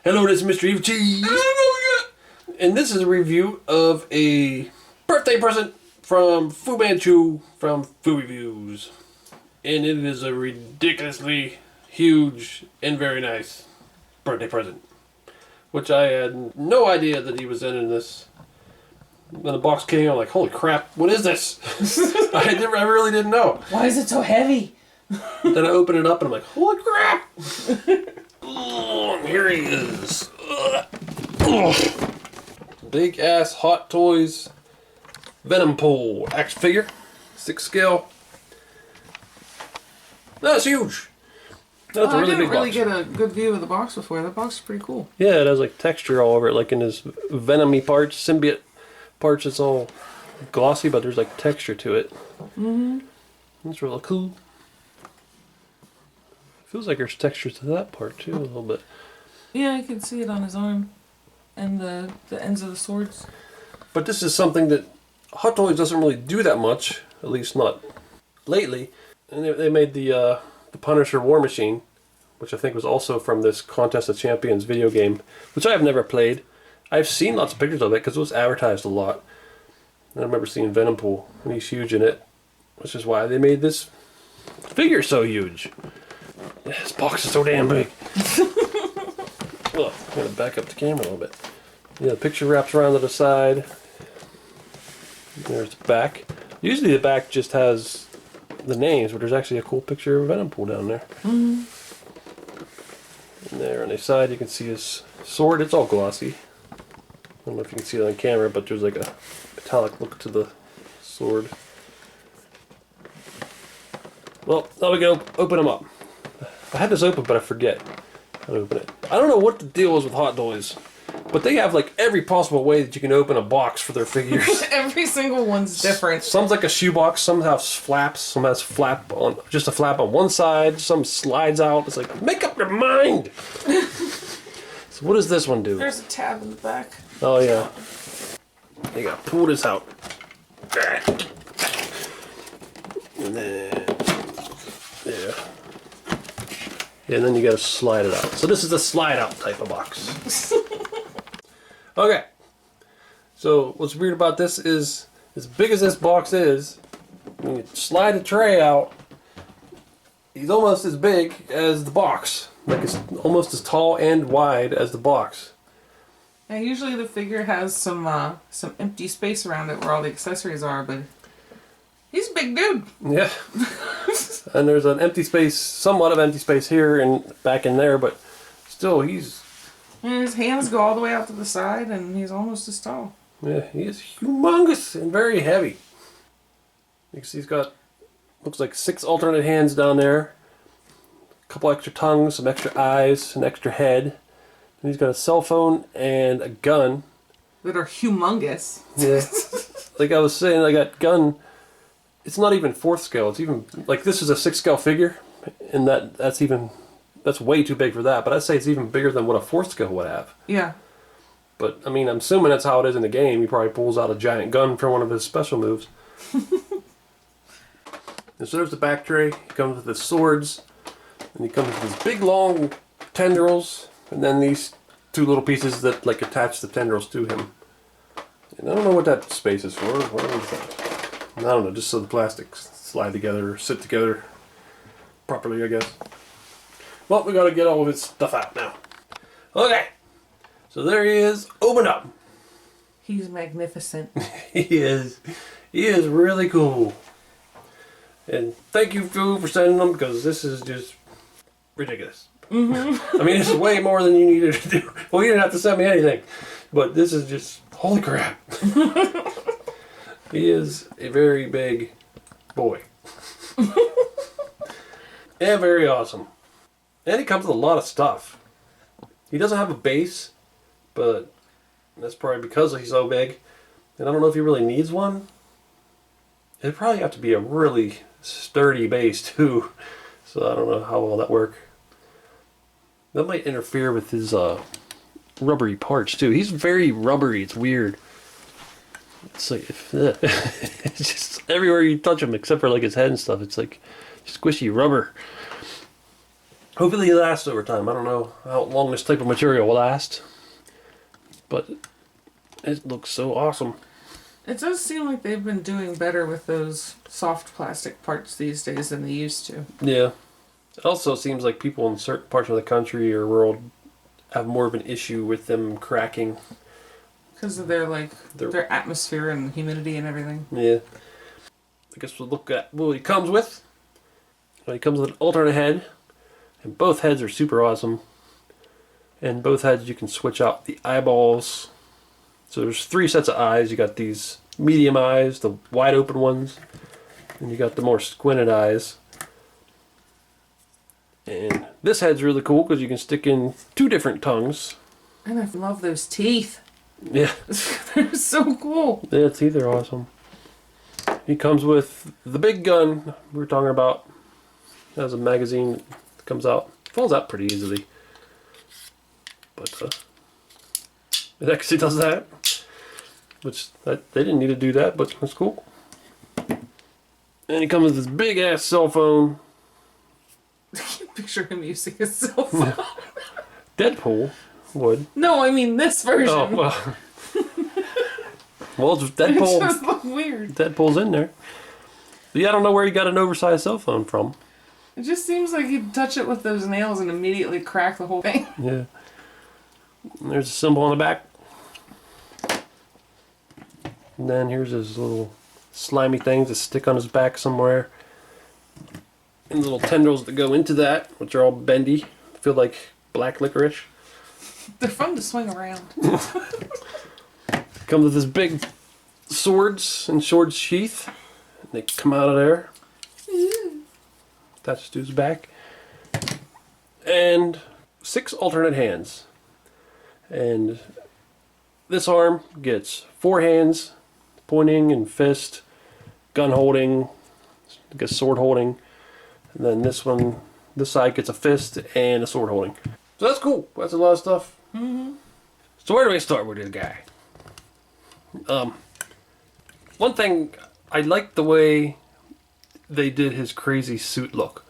Hello, this is Mr. Evilcheese. And this is a review of a birthday present from Fu Manchu from Fu Reviews. And it is a ridiculously huge and very nice birthday present. Which I had no idea that he was in this. When the box came, I'm like, holy crap, what is this? I really didn't know. Why is it so heavy? Then I open it up and I'm like, holy crap! Oh, here he is. Big ass Hot Toys Venompool action figure, 6 scale. That's huge. That's a really big box. I didn't really get a good view of the box before. That box is pretty cool. Yeah, it has like texture all over it, like in his venomy parts, symbiote parts. It's all glossy, but there's like texture to it. Mm-hmm. That's really cool. Feels like there's texture to that part too, a little bit. Yeah, I can see it on his arm and the ends of the swords. But this is something that Hot Toys doesn't really do that much, at least not lately. And they made the Punisher War Machine, which I think was also from this Contest of Champions video game, which I have never played. I've seen lots of pictures of it because it was advertised a lot. And I remember seeing Venompool, and he's huge in it, which is why they made this figure so huge. This box is so damn big. Oh, I'm going to back up the camera a little bit. Yeah, the picture wraps around to the side. There's the back. Usually the back just has the names, but there's actually a cool picture of Venompool down there. Mm-hmm. And there on the side you can see his sword. It's all glossy. I don't know if you can see it on camera, but there's like a metallic look to the sword. Well, now we go open them up. I had this open, but I forget how to open it. I don't know what the deal is with Hot Toys, but they have like every possible way that you can open a box for their figures. Every single one's different. Some's like a shoebox, some have flaps, some has just a flap on one side, some slides out. It's like, make up your mind! So what does this one do? There's a tab in the back. Oh yeah. You gotta pull this out. And then, yeah. And then you gotta slide it out. So this is a slide out type of box. Okay. So what's weird about this is, as big as this box is, when you slide the tray out, he's almost as big as the box. Like it's almost as tall and wide as the box. Yeah, usually the figure has some empty space around it where all the accessories are, but he's a big dude. Yeah. And there's an empty space, somewhat of empty space here and back in there, but still he's... And his hands go all the way out to the side, and he's almost as tall. Yeah, he is humongous and very heavy. You can see he's got, looks like 6 alternate hands down there. A couple extra tongues, some extra eyes, an extra head. And he's got a cell phone and a gun. That are humongous. Yeah. Like I was saying, I got gun. It's not even 4th scale. It's even, like this is a 6 scale figure. And that's way too big for that. But I'd say it's even bigger than what a 4th scale would have. Yeah. But, I mean, I'm assuming that's how it is in the game. He probably pulls out a giant gun for one of his special moves. And so there's the back tray. He comes with his swords. And he comes with these big, long tendrils. And then these 2 little pieces that, like, attach the tendrils to him. And I don't know what that space is for. What is that? I don't know, just so the plastics slide together or sit together properly, I guess. Well, we gotta get all of his stuff out now. Okay. So there he is, open up. He's magnificent. He is. He is really cool. And thank you, Fu, for sending them, because this is just ridiculous. Mm-hmm. I mean, this is way more than you needed to do. Well, you didn't have to send me anything. But this is just, holy crap. He is a very big boy. And very awesome. And he comes with a lot of stuff. He doesn't have a base, but that's probably because he's so big. And I don't know if he really needs one. It'd probably have to be a really sturdy base too. So I don't know how well that work. That might interfere with his rubbery parts too. He's very rubbery. It's weird. It's like it's just everywhere you touch him, except for like his head and stuff. It's like squishy rubber. Hopefully it lasts over time. I don't know how long this type of material will last, but it looks so awesome. It does seem like they've been doing better with those soft plastic parts these days than they used to. Yeah. It also seems like people in certain parts of the country or world have more of an issue with them cracking. Because of their atmosphere and humidity and everything. Yeah. I guess we'll look at what he comes with. Well, he comes with an alternate head. And both heads are super awesome. And both heads you can switch out the eyeballs. So there's 3 sets of eyes. You got these medium eyes, the wide open ones. And you got the more squinted eyes. And this head's really cool because you can stick in 2 different tongues. And I love those teeth. Yeah. They're so cool. Yeah, teeth are awesome. He comes with the big gun we were talking about. It has a magazine that comes out. It falls out pretty easily. But it actually does that. Which, they didn't need to do that, but that's cool. And he comes with this big ass cell phone. I can't picture him using a cell phone. Deadpool would. No, I mean this version. Oh, well. Well, It Deadpool. just looks weird. Deadpool's in there. But yeah, I don't know where he got an oversized cell phone from. It just seems like he'd touch it with those nails and immediately crack the whole thing. Yeah. And there's a symbol on the back. And then here's his little slimy things that stick on his back somewhere. And little tendrils that go into that, which are all bendy. Feel like black licorice. They're fun to swing around. Comes with this big swords and sword sheath. And they come out of there. Attached to his back. And 6 alternate hands. And this arm gets 4 hands, pointing and fist, gun holding, I guess sword holding. And then this side gets a fist and a sword holding. So that's cool. That's a lot of stuff. Mm-hmm. So where do we start with this guy? One thing, I like the way they did his crazy suit look.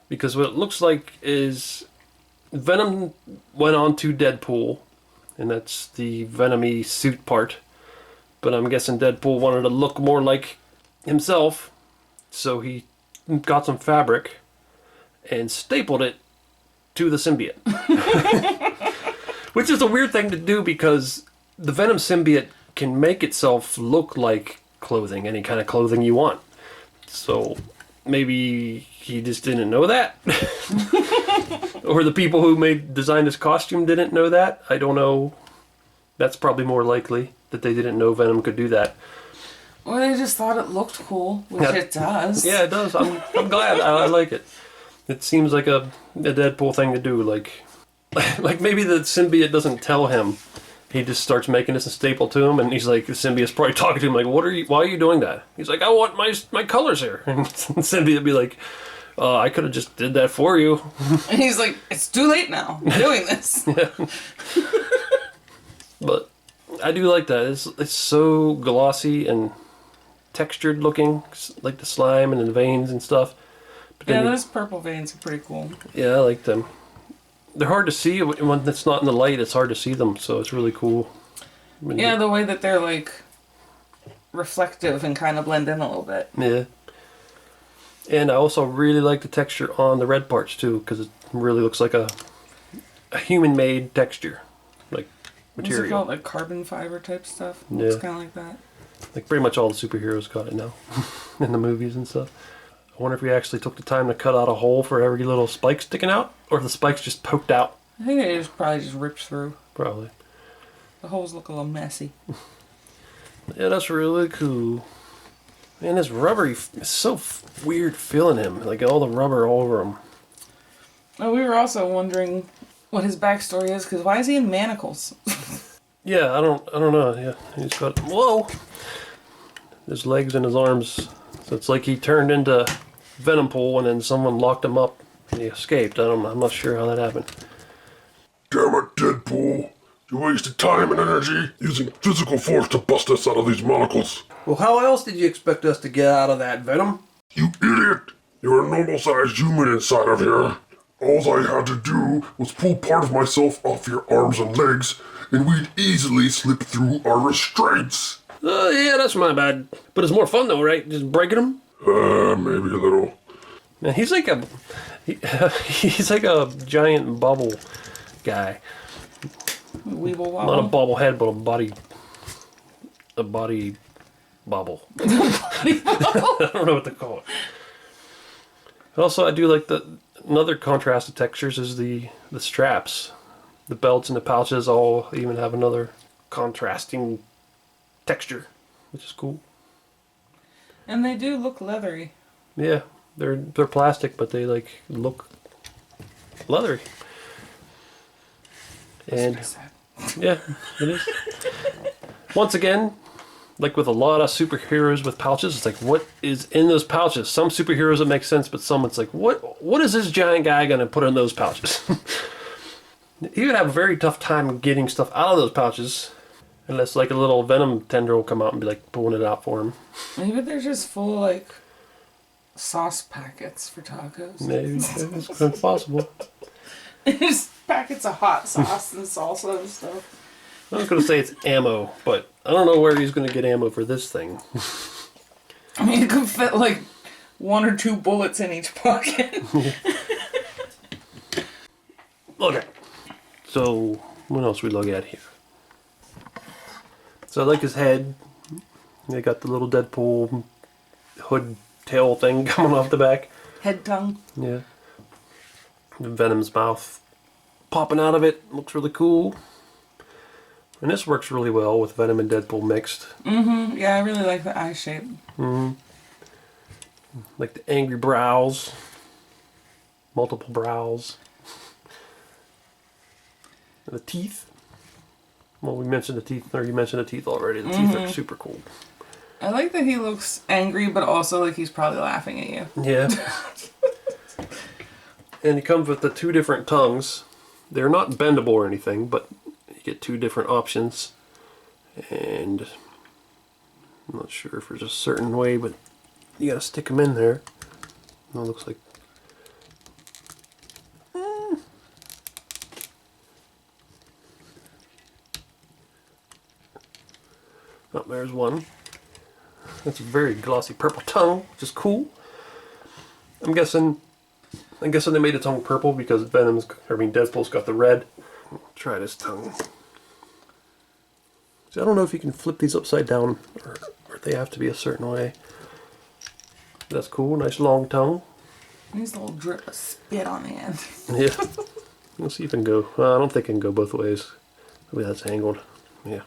Because what it looks like is Venom went on to Deadpool, and that's the Venom-y suit part. But I'm guessing Deadpool wanted to look more like himself, so he got some fabric and stapled it to the symbiote. Which is a weird thing to do because the Venom symbiote can make itself look like clothing, any kind of clothing you want. So maybe he just didn't know that. Or the people who designed his costume didn't know that. I don't know. That's probably more likely that they didn't know Venom could do that. Or they just thought it looked cool, which it does. Yeah, it does. I'm glad. I like it. It seems like a Deadpool thing to do. Like maybe the symbiote doesn't tell him. He just starts making this a staple to him, and he's like, the symbiote's probably talking to him like, why are you doing that? He's like, I want my colors here. And the symbiote be like, I could have just did that for you. And he's like, it's too late now. I'm doing this. But I do like that. It's so glossy and textured looking, like the slime and the veins and stuff. But Yeah, those purple veins are pretty cool. Yeah, I like them. They're hard to see when it's not in the light. It's hard to see them, so it's really cool. Yeah, the way that they're like reflective and kind of blend in a little bit. Yeah. And I also really like the texture on the red parts too, because it really looks like a human-made texture, like material. What's it called? Like carbon fiber type stuff? Yeah. It's kind of like that. Like pretty much all the superheroes got it now, in the movies and stuff. I wonder if we actually took the time to cut out a hole for every little spike sticking out, or if the spikes just poked out. I think they probably just ripped through. Probably. The holes look a little messy. Yeah, that's really cool. Man, this rubber, it's so weird feeling him. Like all the rubber all over him. Oh, we were also wondering what his backstory is, because why is he in manacles? Yeah, I don't know. Yeah, he's got, whoa! His legs and his arms. So it's like he turned into Venompool and then someone locked him up and he escaped. I'm not sure how that happened. Damn it, Deadpool. You wasted time and energy using physical force to bust us out of these manacles. Well, how else did you expect us to get out of that, Venom? You idiot! You're a normal-sized human inside of here. All I had to do was pull part of myself off your arms and legs, and we'd easily slip through our restraints. Yeah, that's my bad. But it's more fun though, right? Just breaking them. Maybe a little. Man, he's like a he's like a giant bubble guy. Weeble wobble. Not a bobblehead, but a body bobble. I don't know what to call it. Also, I do like another contrast of textures is the straps. The belts and the pouches all even have another contrasting texture, which is cool. And they do look leathery. Yeah, they're plastic, but they like look leathery. And That's sad. yeah, it is. Once again, like with a lot of superheroes with pouches, it's like, what is in those pouches? Some superheroes it makes sense, but some it's like, what is this giant guy gonna put in those pouches? He would have a very tough time getting stuff out of those pouches, unless like a little venom tendril will come out and be like pulling it out for him. Maybe they're just full of like sauce packets for tacos. Maybe it's possible. Just packets of hot sauce and salsa and stuff. I was gonna say it's ammo, but I don't know where he's gonna get ammo for this thing. I mean, it could fit like 1 or 2 bullets in each pocket. Okay. So, what else we look at here? So I like his head. They got the little Deadpool hood tail thing coming off the back. Head tongue. Yeah. Venom's mouth popping out of it. Looks really cool. And this works really well with Venom and Deadpool mixed. Mm-hmm. Yeah, I really like the eye shape. Mm-hmm. Like the angry brows. Multiple brows. And the teeth. Well, we mentioned the teeth, or you mentioned the teeth already. The teeth are super cool. I like that he looks angry, but also like he's probably laughing at you. Yeah. And he comes with the 2 different tongues. They're not bendable or anything, but you get 2 different options. And I'm not sure if there's a certain way, but you gotta stick them in there. And it looks like... Oh, there's one. That's a very glossy purple tongue, which is cool. I'm guessing they made the tongue purple because Deadpool's got the red. Try this tongue. See, I don't know if you can flip these upside down or if they have to be a certain way. That's cool. Nice long tongue. Needs a little drip of spit on the end. Yeah. We'll see if it can go. Well, I don't think it can go both ways. Maybe that's angled. Yeah.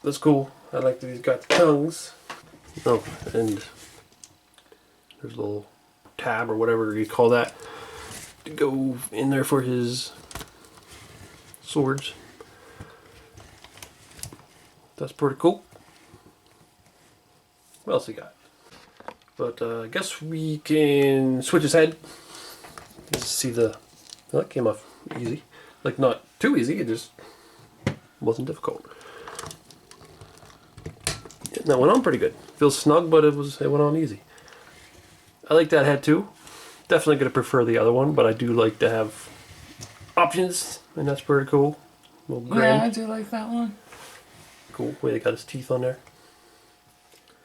That's cool. I like that he's got tongues. Oh, and there's a little tab or whatever you call that to go in there for his swords. That's pretty cool. What else he got? But I guess we can switch his head. Just see the... Well, that came off easy. Like, not too easy, it just wasn't difficult. And that went on pretty good. Feels snug, but it went on easy. I like that head too. Definitely going to prefer the other one, but I do like to have options, and that's pretty cool. A little grand. Yeah, I do like that one. Cool. Way they got his teeth on there.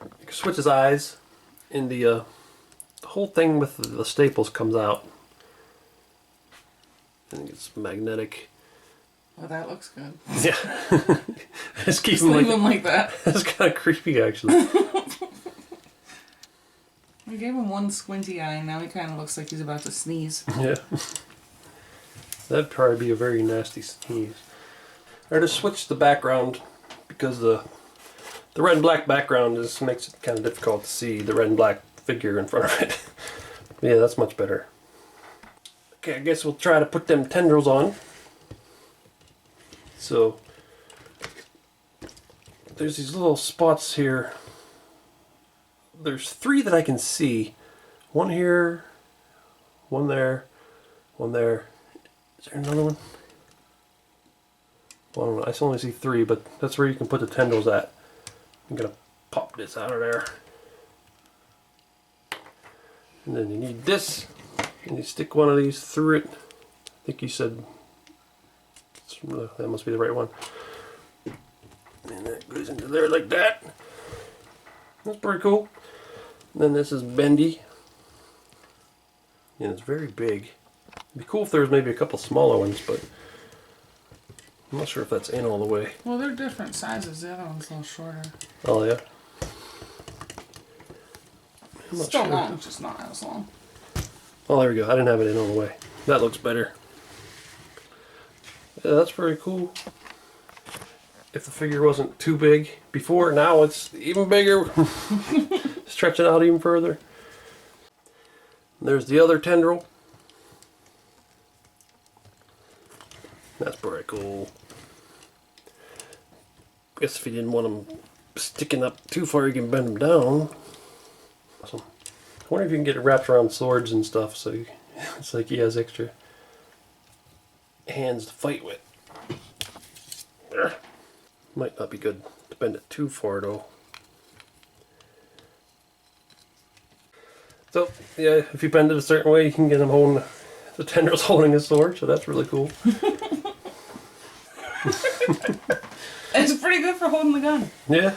You can switch his eyes, and the whole thing with the staples comes out. I think it's magnetic. Well, that looks good. Yeah. Just keep Just him leave him like that. That's kind of creepy, actually. We gave him one squinty eye, and now he kind of looks like he's about to sneeze. Yeah. That'd probably be a very nasty sneeze. I just switched the background because the red and black background makes it kind of difficult to see the red and black figure in front of it. Yeah, that's much better. Okay, I guess we'll try to put them tendrils on. So there's these little spots here. There's 3 that I can see. One here, one there, one there. Is there another one? Well, I don't know. I only see 3, but that's where you can put the tendrils at. I'm gonna pop this out of there. And then you need this And you stick one of these through it. I think you said that must be the right one. And that goes into there like that. That's pretty cool. And then this is bendy. And it's very big. It'd be cool if there was maybe a couple smaller ones, but I'm not sure if that's in all the way. Well, they're different sizes. The other one's a little shorter. Oh yeah. I'm not Still sure. long, just not as long. Oh, there we go. I didn't have it in all the way. That looks better. Yeah, that's pretty cool. If the figure wasn't too big before, now it's even bigger. Stretching out even further. There's the other tendril. That's pretty cool. Guess if you didn't want them sticking up too far, you can bend them down. Awesome. I wonder if you can get it wrapped around swords and stuff, so it's like he has extra hands to fight with. Might not be good to bend it too far though. So yeah, if you bend it a certain way, you can get him holding the tendrils holding his sword. So that's really cool. It's pretty good for holding the gun. Yeah,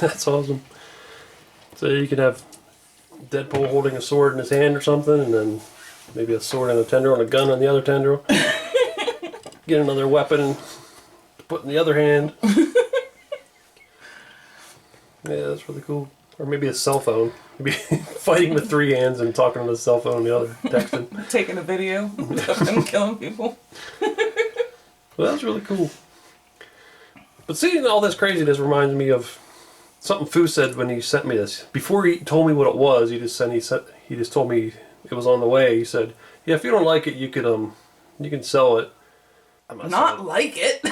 that's awesome. So you could have Deadpool holding a sword in his hand or something, and then maybe a sword and a tendril and a gun on the other tendril. Get another weapon to put in the other hand. Yeah, that's really cool. Or maybe a cell phone. Maybe fighting with three hands and talking on the cell phone and the other texting. Taking a video of him killing people. Well, that's really cool. But seeing all this craziness reminds me of something Fu said when he sent me this. Before he told me what it was, he just told me it was on the way. He said, "Yeah, if you don't like it, you can sell it." I'm Not like it?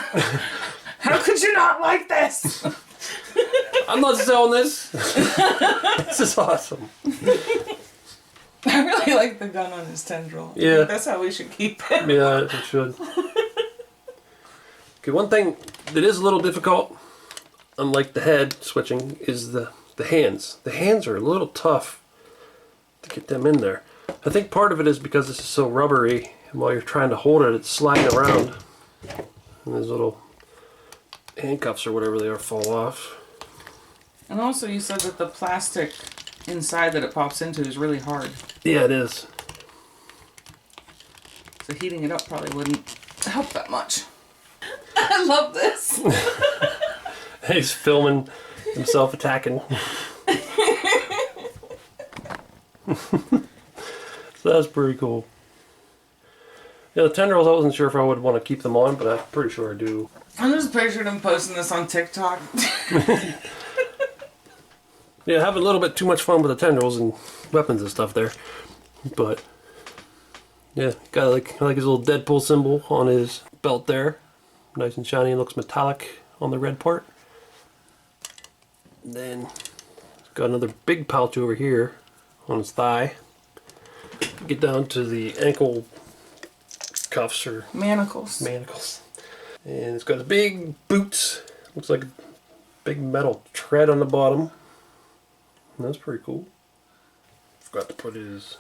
How could you not like this? I'm not selling this. This is awesome. I really like the gun on his tendril. Yeah. I think that's how we should keep it. Yeah, it should. Okay, one thing that is a little difficult, unlike the head switching, is the hands. The hands are a little tough to get them in there. I think part of it is because this is so rubbery, and while you're trying to hold it, it's sliding around. And those little handcuffs or whatever they are fall off. And also you said that the plastic inside that it pops into is really hard. Yeah, it is. So heating it up probably wouldn't help that much. I love this. He's filming himself attacking. So that's pretty cool. Yeah, the tendrils, I wasn't sure if I would want to keep them on, but I'm pretty sure I do. I'm just picturing him posting this on TikTok. Yeah, having a little bit too much fun with the tendrils and weapons and stuff there. But yeah, got I like his little Deadpool symbol on his belt there. Nice and shiny and looks metallic on the red part. And then got another big pouch over here on his thigh. Get down to the ankle cuffs or Manacles. manacles. And it's got his big boots. Looks like a big metal tread on the bottom. And that's pretty cool. Forgot to put his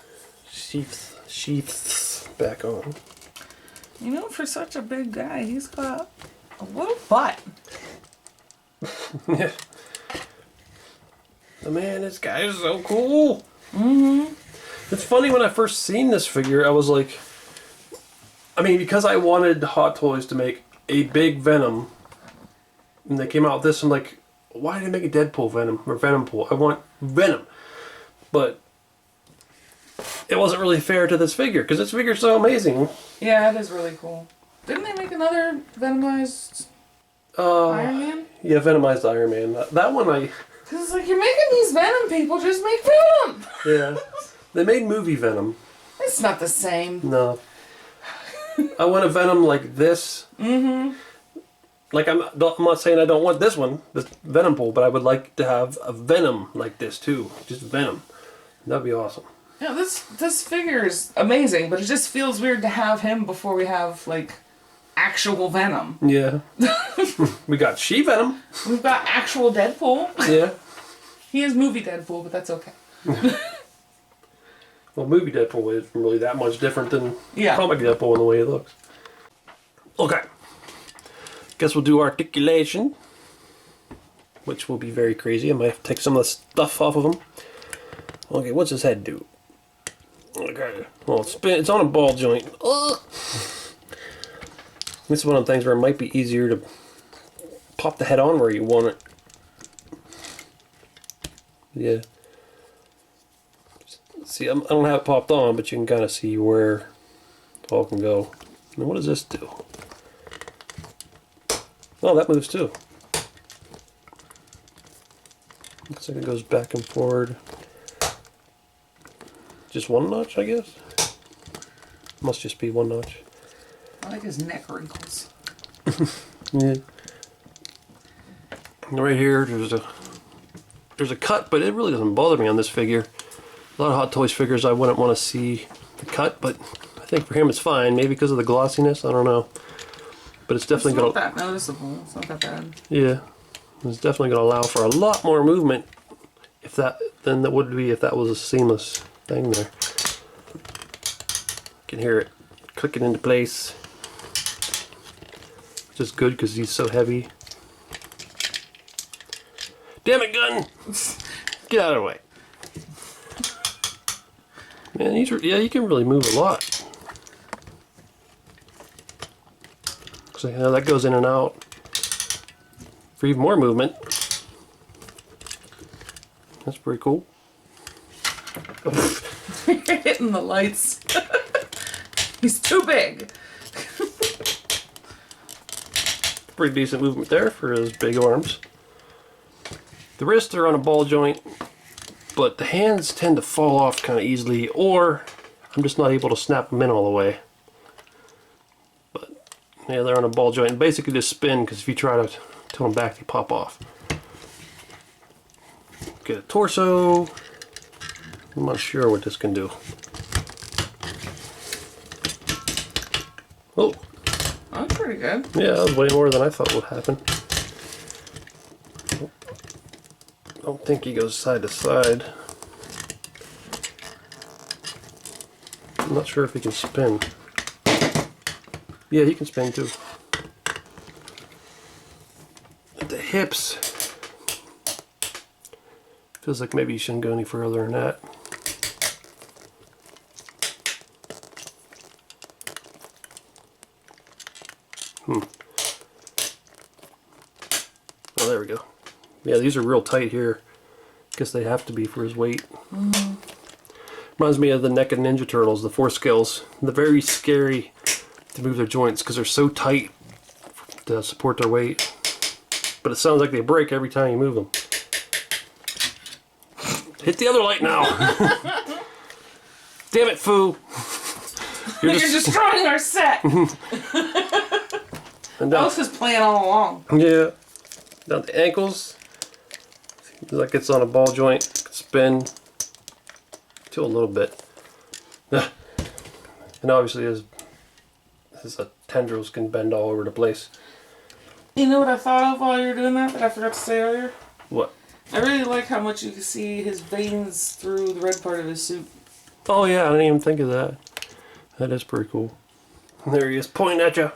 sheaths back on. You know, for such a big guy, he's got a little butt. Yeah. But man, this guy is so cool. Mm-hmm. It's funny, when I first seen this figure, I was like, I mean, because I wanted Hot Toys to make a big Venom, and they came out with this, I'm like, why did they make a Deadpool Venom or Venompool? I want Venom. But it wasn't really fair to this figure, because this figure's so amazing. Yeah, it is really cool. Didn't they make another Venomized Iron Man? Yeah, Venomized Iron Man. That one Because it's like, you're making these Venom people, just make Venom! yeah. They made movie Venom. It's not the same. No. I want a Venom like this. Mm-hmm. Like, I'm not saying I don't want this one, this Venompool, but I would like to have a Venom like this too. Just Venom. That'd be awesome. Yeah, this figure is amazing, but it just feels weird to have him before we have, like, actual Venom. Yeah. We got She-Venom. We've got actual Deadpool. Yeah. He is movie Deadpool, but that's okay. Well, movie Deadpool isn't really that much different than Yeah. comic Deadpool in the way he looks. Okay. Guess we'll do articulation, which will be very crazy. I might have to take some of the stuff off of him. Okay, what's his head do? Okay. Well, it's on a ball joint. Ugh. This is one of the things where it might be easier to pop the head on where you want it. Yeah. See, I don't have it popped on, but you can kind of see where it all can go. And what does this do? Oh, that moves too. Looks like it goes back and forward. Just one notch, I guess? Must just be one notch. I like his neck wrinkles. Yeah. And right here, there's a cut, but it really doesn't bother me on this figure. A lot of Hot Toys figures I wouldn't want to see the cut, but I think for him it's fine. Maybe because of the glossiness, I don't know. But it's definitely It's not gonna. that noticeable. It's not that bad. Yeah, it's definitely gonna allow for a lot more movement than that would be if that was a seamless thing there. You can hear it clicking into place, which is good because he's so heavy. Damn it, gun! Get out of the way. Man, yeah, you can really move a lot. So yeah, that goes in and out for even more movement. That's pretty cool. You're hitting the lights. He's too big. Pretty decent movement there for his big arms. The wrists are on a ball joint, but the hands tend to fall off kind of easily, or I'm just not able to snap them in all the way. But yeah, they're on a ball joint and basically just spin, because if you try to tilt them back, they pop off. Get a torso. I'm not sure what this can do. Oh, That's pretty good. yeah, that was way more than I thought would happen. I don't think he goes side to side. I'm not sure if he can spin. Yeah, he can spin too. At the hips, feels like maybe you shouldn't go any further than that. Oh, there we go. Yeah, these are real tight here. Guess they have to be for his weight. Reminds me of the Naked Ninja Turtles, the Force Skills. They're very scary to move their joints because they're so tight to support their weight. But it sounds like they break every time you move them. Hit the other light now! Damn it, Foo! You're destroying our set. And That was his plan all along. yeah. Down the ankles. Seems like it's on a ball joint. Spin. To a little bit. And obviously his tendrils can bend all over the place. You know what I thought of while you were doing that I forgot to say earlier? What? I really like how much you can see his veins through the red part of his suit. Oh yeah, I didn't even think of that. That is pretty cool. And there he is, pointing at you.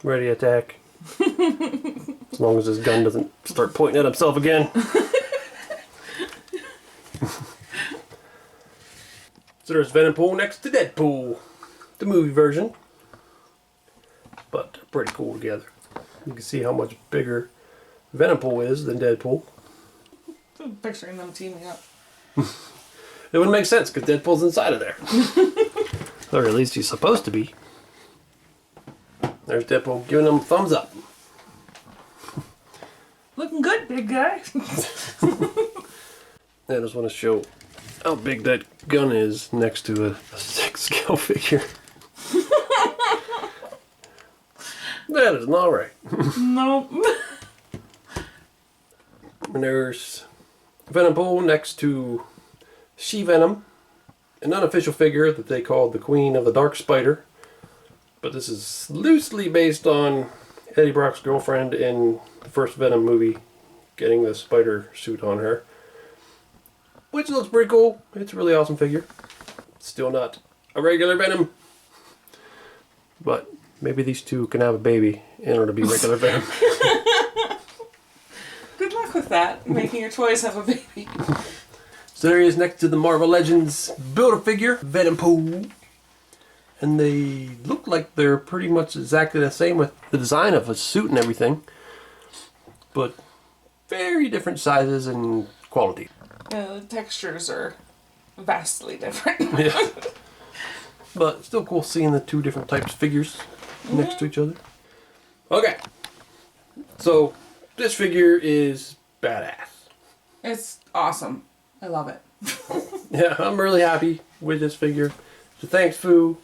Ready to attack. As long as his gun doesn't start pointing at himself again. So there's Venompool next to Deadpool. The movie version. But they're pretty cool together. You can see how much bigger Venompool is than Deadpool. I'm picturing them teaming up. It wouldn't make sense because Deadpool's inside of there. Or at least he's supposed to be. There's Deadpool giving him a thumbs up. Looking good, big guy. I just want to show how big that gun is next to a 6 scale figure. That is not right. Nope. And there's Venompool next to She-Venom, an unofficial figure that they called the Queen of the Dark Spider. But this is loosely based on Eddie Brock's girlfriend in the first Venom movie getting the spider suit on her. Which looks pretty cool. It's a really awesome figure. Still not a regular Venom. But maybe these two can have a baby in order to be regular Venom. Good luck with that, making your toys have a baby. So there he is next to the Marvel Legends Build-A-Figure, Venompool. And they look like they're pretty much exactly the same with the design of a suit and everything. But very different sizes and quality. The textures are vastly different. Yeah. But still cool seeing the two different types of figures next to each other. Okay. So this figure is badass. It's awesome. I love it. Yeah, I'm really happy with this figure. So thanks, Fu.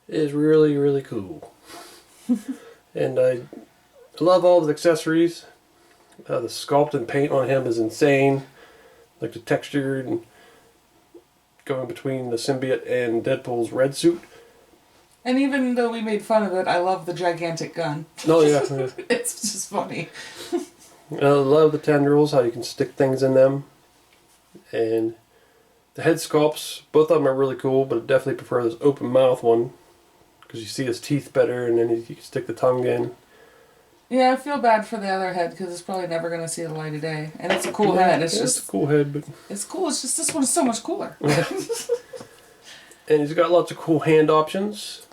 It is really, really cool. And I love all the accessories. The sculpt and paint on him is insane. Like the texture and going between the symbiote and Deadpool's red suit. And even though we made fun of it, I love the gigantic gun. Oh yeah. It's just funny. I love the tendrils, how you can stick things in them. And the head sculpts, both of them are really cool, but I definitely prefer this open mouth one. Because you see his teeth better, and then you can stick the tongue in. Yeah, I feel bad for the other head because it's probably never going to see the light of day. And it's a cool head. It's just a cool head, but it's cool. It's just this one is so much cooler. yeah. And he's got lots of cool hand options.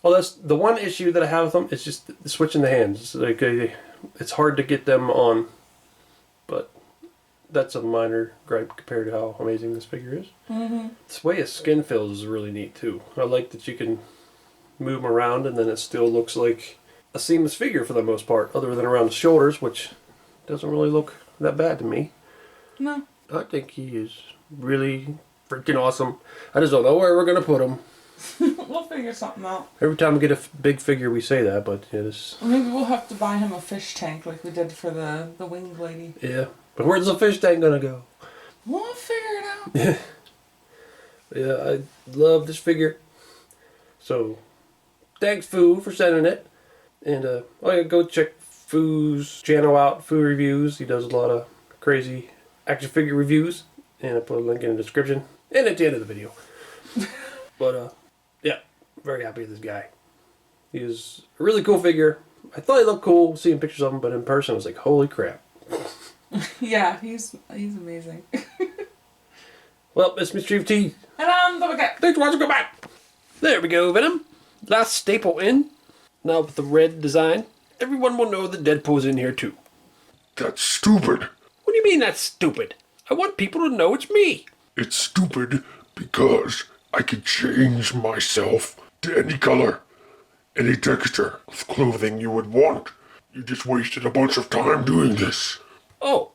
Well, that's the one issue that I have with them. It's just switching the hands. It's like it's hard to get them on, but that's a minor gripe compared to how amazing this figure is. Mm-hmm. This way his skin feels is really neat too. I like that you can move him around and then it still looks like a seamless figure for the most part, other than around the shoulders, which doesn't really look that bad to me. No. I think he is really freaking awesome. I just don't know where we're going to put him. We'll figure something out. Every time we get a big figure we say that, but yeah, this... Maybe we'll have to buy him a fish tank like we did for the winged lady. Yeah, but where's the fish tank going to go? We'll figure it out. Yeah. Yeah, I love this figure. So, thanks Fu for sending it. And go check Fu's channel out, Fu Reviews. He does a lot of crazy action figure reviews. And I'll put a link in the description and at the end of the video. But, yeah, very happy with this guy. He is a really cool figure. I thought he looked cool seeing pictures of him, but in person I was like, holy crap. Yeah, he's amazing. Well, it's Mr. T. And I'm the Wicket. Thanks for watching. Go back. There we go, Venom. Last staple in. Now with the red design, everyone will know that Deadpool's in here too. That's stupid. What do you mean that's stupid? I want people to know it's me. It's stupid because I can change myself to any color, any texture of clothing you would want. You just wasted a bunch of time doing this. Oh,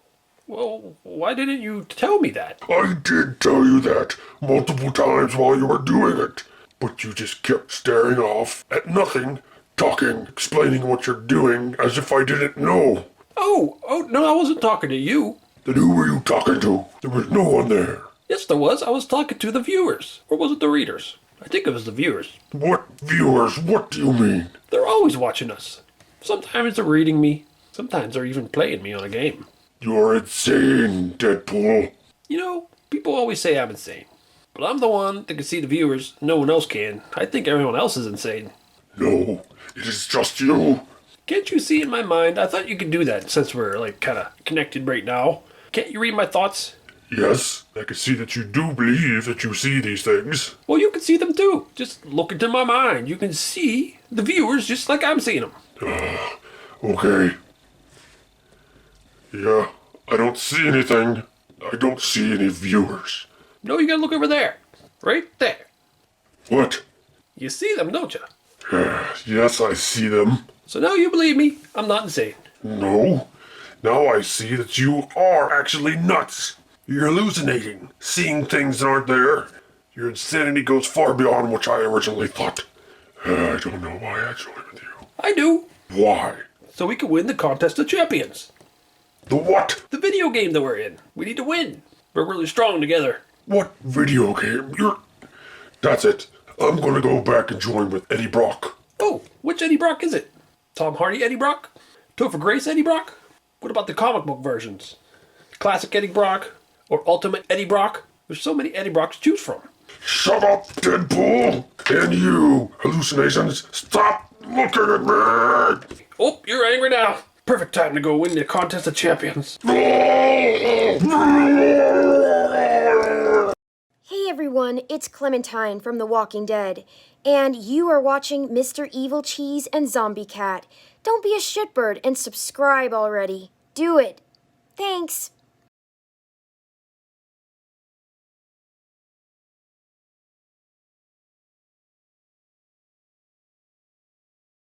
well, why didn't you tell me that? I did tell you that multiple times while you were doing it, but you just kept staring off at nothing, talking, explaining what you're doing as if I didn't know. Oh, no, I wasn't talking to you. Then who were you talking to? There was no one there. Yes, there was. I was talking to the viewers. Or was it the readers? I think it was the viewers. What viewers? What do you mean? They're always watching us. Sometimes they're reading me. Sometimes they're even playing me on a game. You're insane, Deadpool. You know, people always say I'm insane. But I'm the one that can see the viewers. No one else can. I think everyone else is insane. No, it is just you. Can't you see in my mind? I thought you could do that since we're, like, kind of connected right now. Can't you read my thoughts? Yes, I can see that you do believe that you see these things. Well, you can see them too. Just look into my mind. You can see the viewers just like I'm seeing them. Okay. Yeah, I don't see anything. I don't see any viewers. No, you gotta look over there. Right there. What? You see them, don't you? Yes, I see them. So now you believe me. I'm not insane. No. Now I see that you are actually nuts. You're hallucinating, seeing things that aren't there. Your insanity goes far beyond what I originally thought. I don't know why I joined with you. I do. Why? So we can win the contest of champions. The what? The video game that we're in. We need to win. We're really strong together. What video game? That's it. I'm gonna go back and join with Eddie Brock. Oh, which Eddie Brock is it? Tom Hardy Eddie Brock? Topher Grace Eddie Brock? What about the comic book versions? Classic Eddie Brock? Or Ultimate Eddie Brock? There's so many Eddie Brocks to choose from. Shut up, Deadpool! And you, hallucinations, stop looking at me! Oh, you're angry now. Perfect time to go win the Contest of Champions. Hey everyone, it's Clementine from The Walking Dead, and you are watching Mr. Evilcheese and Zombie Cat. Don't be a shitbird and subscribe already. Do it. Thanks.